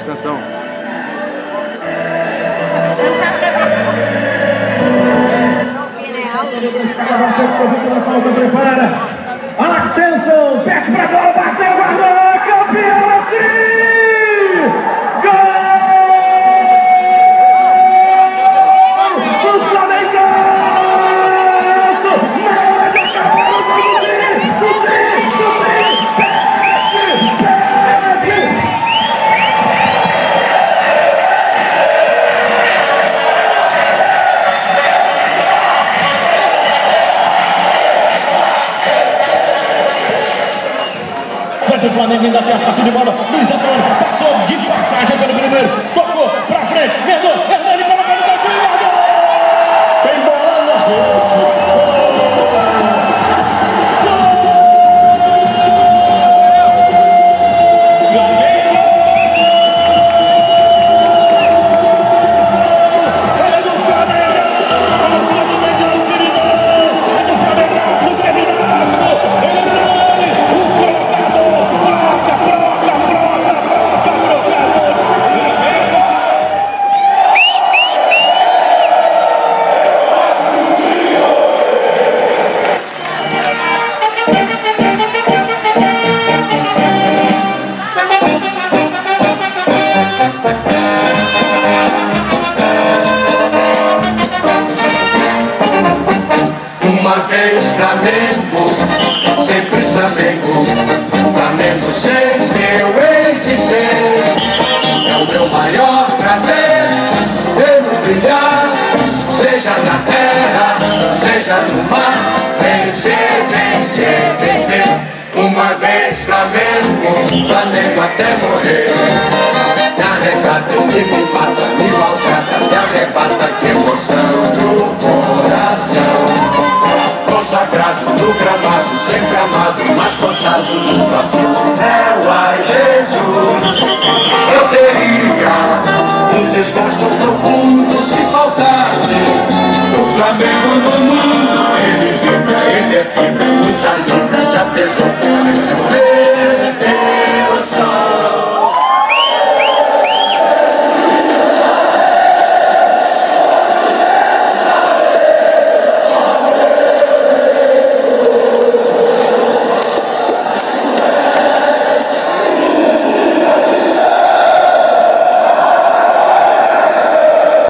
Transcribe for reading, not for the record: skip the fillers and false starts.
Presta atenção. Prepara. Atenção, pede pra bola, bateu, guardou, campeão é Tri! Gol! Do Flamengo! O Flamengo ainda tem a posse de bola. Luiz Antônio passou de passagem pelo primeiro, tocou pra frente, Mendô, Hernani colocando o cantinho, guardou! Tem bola na frente. Uma vez Flamengo, sempre Flamengo, Flamengo sempre eu hei de ser. É o meu maior prazer vê-lo brilhar, seja na terra, seja no mar. Vencer, vencer, vencer. Uma vez Flamengo, Flamengo até morrer. Me arrebata, me mata, me maltrata, me arrebata, que emoção do coração. Consagrado no gramado, sempre amado, mas contado no Flamengo. É o ai Jesus. Eu teria um desgosto profundo se faltasse o Flamengo no mundo. Ele vibra, ele é fibra, muita libra, já pesou.